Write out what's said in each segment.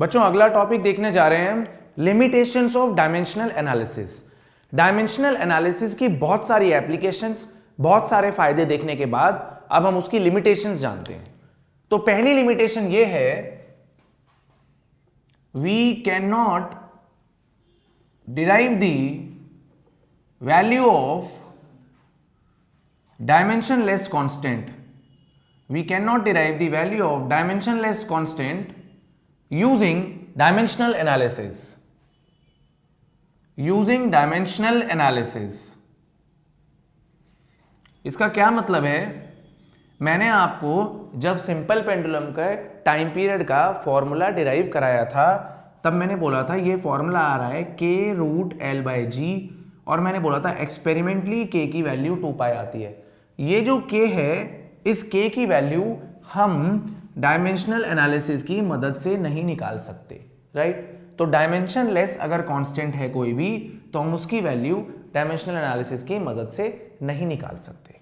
बच्चों अगला टॉपिक देखने जा रहे हैं limitations of dimensional analysis. Dimensional analysis की बहुत सारी एप्लीकेशंस, बहुत सारे फायदे देखने के बाद अब हम उसकी लिमिटेशंस जानते हैं। तो पहली लिमिटेशन ये है, we can not derive the value of dimensionless constant. We cannot derive the value of dimensionless constant using dimensional analysis. Using dimensional analysis. इसका क्या मतलब है? मैंने आपको जब सिंपल पेंडुलम का टाइम पीरियड का फॉर्मूला डिराइव कराया था तब मैंने बोला था ये फॉर्मूला आ रहा है k√L/g और मैंने बोला था एक्सपेरिमेंटली k की वैल्यू 2 पाई आती है। ये जो k है, इस k की वैल्यू हम डायमेंशनल एनालिसिस की मदद से नहीं निकाल सकते, राइट? तो डायमेंशन लेस अगर कांस्टेंट है कोई भी तो हम उसकी वैल्यू डायमेंशनल एनालिसिस की मदद से नहीं निकाल सकते।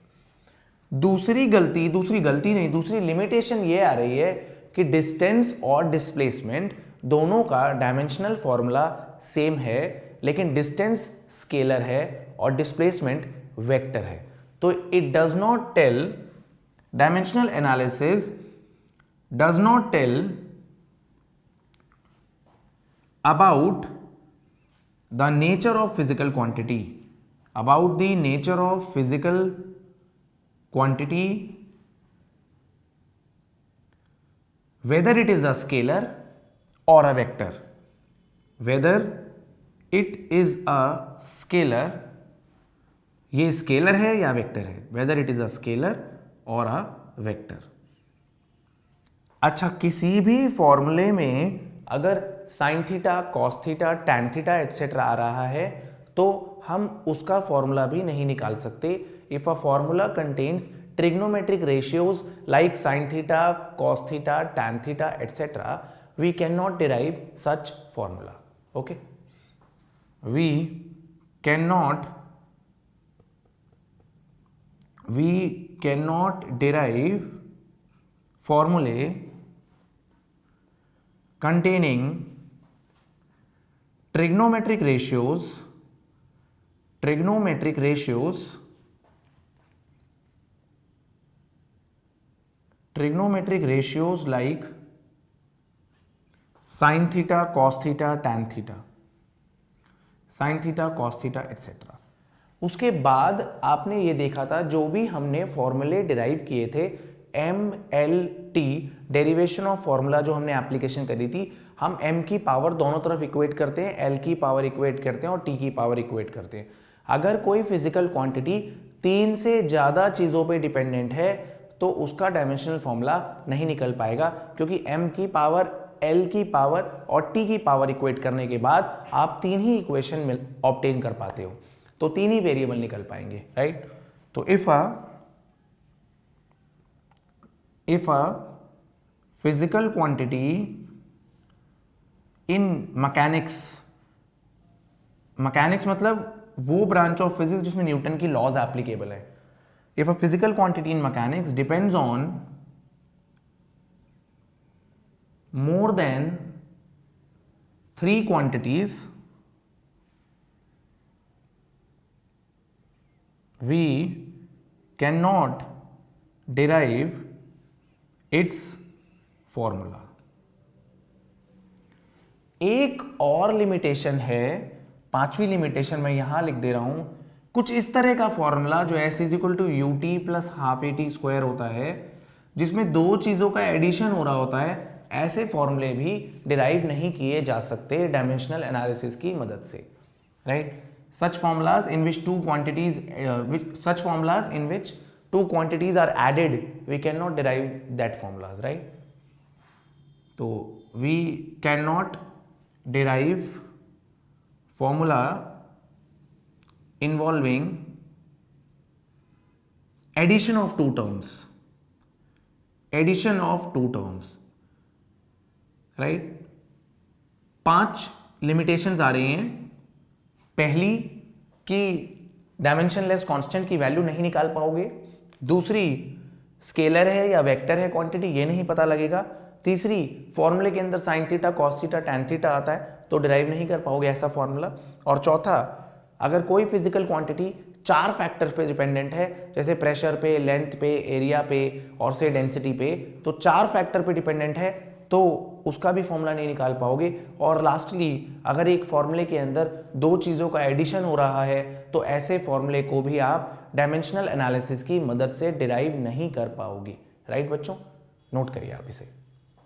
दूसरी लिमिटेशन ये आ रही है कि डिस्टेंस और डिस्प्लेसमेंट दोनों का डायमेंशनल फॉर्मूला सेम है, लेकिन डिस्टेंस स्केलर है और डिस्प्लेसमेंट वेक्टर है। तो it does not tell, dimensional analysis does not tell about the nature of physical quantity, about the nature of physical quantity, whether it is a scalar or a vector, whether it is a scalar, ये scalar है या vector है, whether it is a scalar or a vector। अच्छा, किसी भी फॉर्मूले में अगर sine theta, cos theta, tan theta etcetera आ रहा है तो हम उसका फॉर्मूला भी नहीं निकाल सकते। If a formula contains trigonometric ratios like sin theta, cos theta, tan theta, etc., we cannot derive such formula. Okay? We cannot derive formulae containing trigonometric ratios like sin theta, cos theta, tan theta, sin theta, cos theta, etc. उसके बाद आपने ये देखा था जो भी हमने फॉर्मूले डिराइव किए थे, MLT डेरिवेशन ऑफ फॉर्मूला जो हमने एप्लीकेशन करी थी, हम m की पावर दोनों तरफ इक्वेट करते हैं, l की पावर इक्वेट करते हैं और t की पावर इक्वेट करते हैं। अगर कोई फिजिकल क्वांटिटी 3 से ज़्यादा चीज़ों पे डिपेंडेंट है तो उसका डायमेंशनल फॉर्मूला नहीं निकल पाएगा, क्योंकि m की पावर, l की पावर और t की पावर इक्वेट करने के बाद आप 3 ही इक्वेशन ऑब्टेन कर पाते हो, तो 3 ही वेरिएबल निकल पाएंगे, राइट? तो if a physical quantity in mechanics मतलब वो ब्रांच ऑफ फिजिक्स जिसमें न्यूटन की लॉज एप्लीकेबल है। If a physical quantity in mechanics depends on more than 3 quantities, we cannot derive its formula। एक और लिमिटेशन है, 5वीं लिमिटेशन मैं यहां लिख दे रहा हूं, कुछ इस तरह का फॉर्मूला जो s is equal to ut plus half at square होता है, जिसमें दो चीजों का एडिशन हो रहा होता है, ऐसे फॉर्मूले भी डिराइव नहीं किए जा सकते डायमेंशनल एनालिसिस की मदद से, right? Such formulas in which two quantities are added, we can not derive that formulas, right? तो we can not derive formula involving addition of two terms, right? 5 limitations आ रही हैं। पहली कि डायमेंशनलेस कांस्टेंट की वैल्यू नहीं निकाल पाओगे, दूसरी स्केलर है या वेक्टर है क्वांटिटी ये नहीं पता लगेगा, तीसरी, फॉर्मूले के अंदर sign theta cos theta tan theta आता है तो डिराइव नहीं कर पाओगे ऐसा फॉर्मूला। और चौथा, अगर कोई फिजिकल क्वांटिटी 4 फैक्टर्स पे डिपेंडेंट है, जैसे प्रेशर पे, लेंथ पे, एरिया पे और से डेंसिटी पे, तो 4 फैक्टर पे डिपेंडेंट है तो उसका भी फॉर्मूला नहीं निकाल पाओगे। और लास्टली, अगर एक फॉर्मूले के अंदर 2 चीज़ों का एडिशन हो रहा है तो ऐसे फॉर्मूले को भी आप डायमेंशनल एनालिसिस की मदद से डिराइव नहीं कर पाओगे। राइट बच्चों, नोट करिए आप इसे।